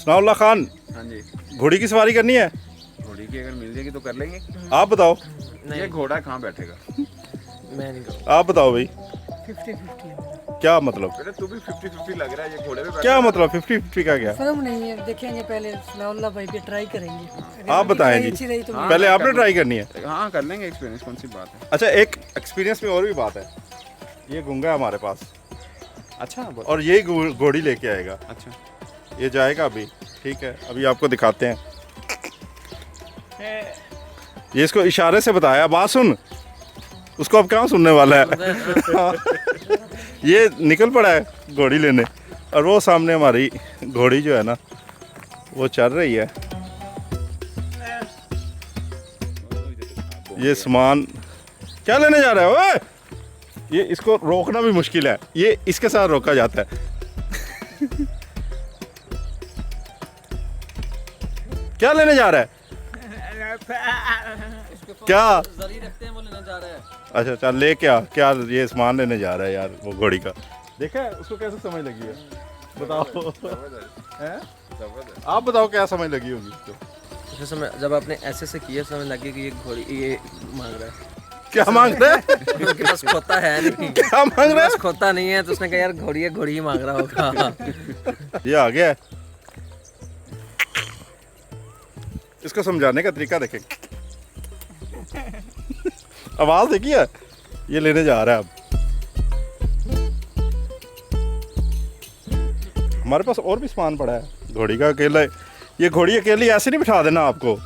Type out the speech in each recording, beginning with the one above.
सनाउल्लाह खान, हाँ जी, घोड़ी की सवारी करनी है? घोड़ी की अगर मिल जाएगी तो कर लेंगे। आप बताओ। ये घोड़ा कहाँ बैठेगा? मैं नहीं करूँगा। आप बताओ भाई, 50-50 क्या मतलब? बेटा तू भी 50-50 लग रहा है, ये घोड़े पे क्या मतलब 50-50 का क्या? फर्म नहीं है, देखेंगे पहले सनाउल्लाह भाई पे ट्राई करेंगे। अगर आप उनकी बताएं ट्राई जी। अच्छी रही तो हाँ। पहले आपने ट्राई करनी है। हाँ कर लेंगे, एक्सपीरियंस कौन सी बात है। अच्छा, एक एक्सपीरियंस में और भी बात है। ये गूंगा है हमारे पास अच्छा और यही घोड़ी लेके आएगा। अच्छा ये जाएगा अभी, ठीक है, अभी आपको दिखाते हैं। ये इसको इशारे से बताया, बात सुन, उसको अब कहाँ सुनने वाला है। ये निकल पड़ा है घोड़ी लेने, और वो सामने हमारी घोड़ी जो है ना वो चल रही है। ये सामान क्या लेने जा रहा है ओए? ये इसको रोकना भी मुश्किल है, ये इसके साथ रोका जाता है। क्या लेने जा रहा है? क्या? जरी रखते हैं वो लेने जा रहा है। अच्छा चल ले, क्या क्या ये सामान लेने जा रहा है यार वो घोड़ी का। देखा है उसको कैसे समझ लगी है, बताओ। हैं? आप बताओ क्या समझ लगी होगी उसको? जैसे समय जब आपने ऐसे से किया समझ लगे कि ये घोड़ी ये मांग रहा है। क्या मांग रहा है? उसके पास खोता है नहीं। क्या मांग रहा बस खोता नहीं है तो उसने कहा यार घोड़ी है, घोड़ी ही मांग रहा होगा। है? ये आ गया है। इसको समझाने का तरीका देखें। आवाज देखी है, ये लेने जा रहा है अब। हमारे पास और भी सामान पड़ा है घोड़ी का। अकेला ये घोड़ी अकेली ऐसे नहीं बिठा देना आपको,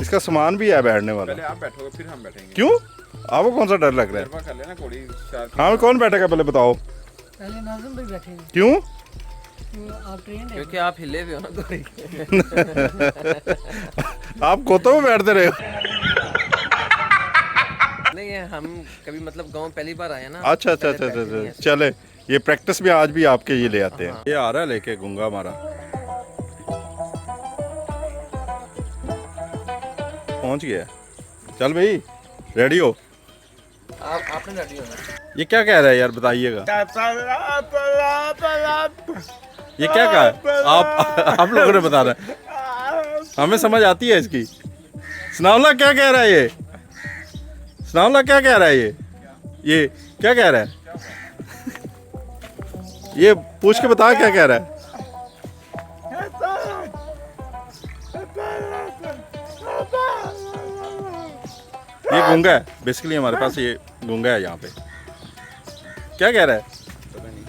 इसका सामान भी है बैठने वाला। पहले आप बैठोगे फिर हम बैठेंगे। क्यों? आपको कौन सा डर लग रहा है? तजर्बा कर लेना घोड़ी शायद। हाँ, कौन बैठेगा पहले बताओ? पहले नाज़िम भाई बैठेंगे। क्यों? आप ट्रेन है। क्योंकि आप हिले हुए हो ना घोड़ी के। आप कोतों में बैठते रहे हो। नहीं है, हम कभी मतलब गांव पहली बार आए हैं ना। अच्छा अच्छा अच्छा पहले अच्छा बैठे नहीं अच्छा। हैं। चले, ये प्रैक्टिस भी आज भी आपके ये ले आते हैं। ये आ रहा है लेके गूंगा हमारा, पहुंच गया। चल भाई, रेडी हो? आपने रेडी होना। ये क्या कह रहा है यार, बताइएगा। ये क्या कहा है? आप लोगों ने बताना है, हमें समझ आती है इसकी। सनाउल्लाह क्या कह रहा है ये? सनाउल्लाह क्या कह रहा है ये क्या कह रहा है? ये पूछ के बता क्या कह रहा है। ये गूंगा है बेसिकली, हमारे पास ये गूंगा है यहाँ पे। क्या कह रहा है? पता नहीं।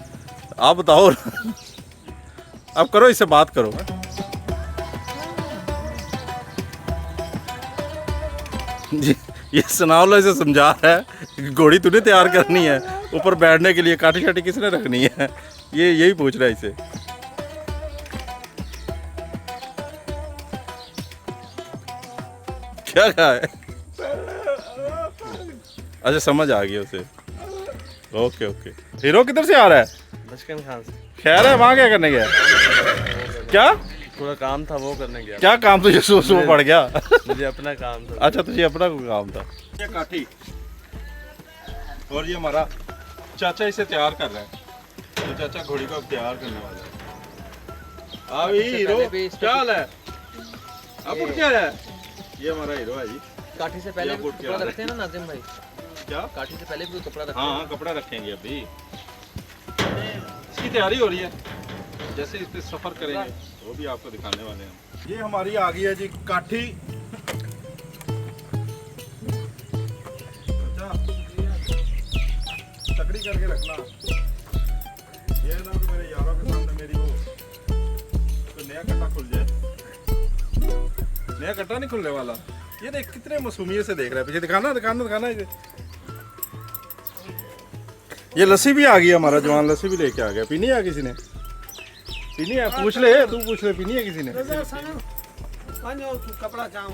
आप बताओ। आप करो, इससे बात करो। जी, ये सनाउल्लाह इसे समझा रहा है घोड़ी तूने तैयार करनी है, ऊपर बैठने के लिए काटी शाटी किसने रखनी है, ये यही पूछ रहा है इसे। क्या कहा है? अच्छा समझ आ गया उसे। Okay okay. हीरो किधर से आ रहा है? बचकन खान से। खैर है, वहाँ क्या करने गया? क्या थोड़ा काम था वो करने गया। क्या काम तुझे सुबह पड़ गया? मुझे अपना काम था। अच्छा तुझे अपना कोई काम था। ये काठी और ये हमारा चाचा इसे तैयार कर रहा है। तो चाचा घोड़ी को अब तैयार करने वाला है। अभी हीरो क्या हाल है? अब उठ क्या है? ये हमारा हीरो है जी। काठी से पहले या भी बुट के कपड़ा आ रहे। रखते हैं ना नाजिम भाई। क्या? काठी से पहले भी कपड़ा रखते हाँ हाँ, कपड़ा रखेंगे अभी। इसकी तैयारी हो रही है, जैसे इस पे सफर करेंगे वो भी आपको दिखाने वाले हैं। ये हमारी आ गई है जी काठी। अच्छा, तकड़ी करके रखना, ये ना कि मेरे यारों के सामने मेरी वो तो नया कट्टा खुल जाए। नया कट्टा नहीं खुलने वाला। ये देख कितने मासूमियत से देख रहा है पीछे। दिखाना दिखाना दिखाना इसे। ये लस्सी भी आ गई है, हमारा जवान लस्सी भी लेके आ गया। पीनी है किसी ने? पीनी है? पूछ ले, तू पूछ ले, पीनी है किसी ने? कपड़ा काम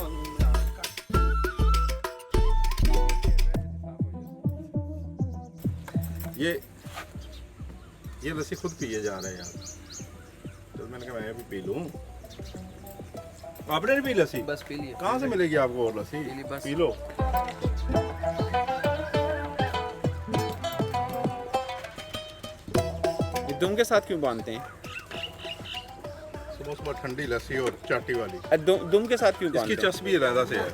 ये लस्सी खुद पिए जा रहे हैं यार, तो मैंने कहा मैं भी पी लूं। आपने नहीं पी लस्सी? बस पी लिए। कहाँ से मिलेगी आपको और लस्सी? पी ली बस। P low. ये दुम के साथ क्यों बांधते हैं? सुबह सुबह ठंडी लस्सी और चाटी वाली। दुम के साथ क्यों इसकी बांधते हो? चस्बी अलहदा से है।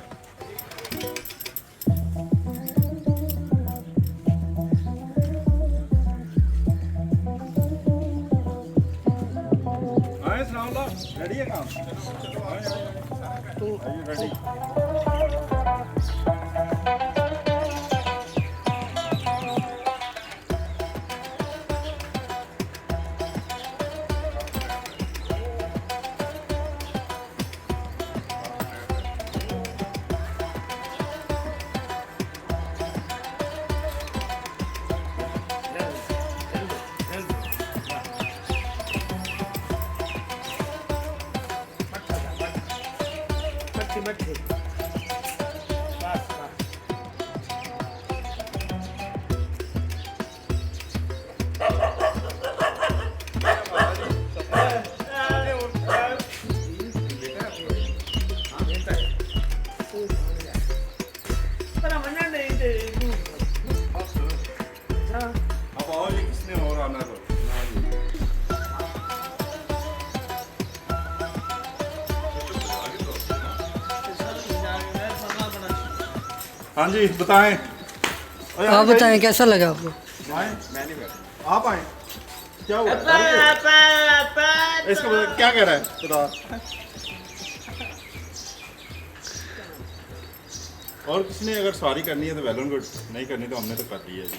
आए सनाउल्लाह, रेडी है काम? आइए रेडी। अब आओ जी, किसने और आना तो? हाँ जी बताएं। अरे आप बताएं कैसा लगा आपको? आए, मैं नहीं बैठा। आप आए। क्या हुआ? इसको बता, क्या कह रहा है? बता। और किसी ने अगर सवारी करनी है तो वेल एंड गुड, नहीं करनी तो हमने तो कर ली है जी।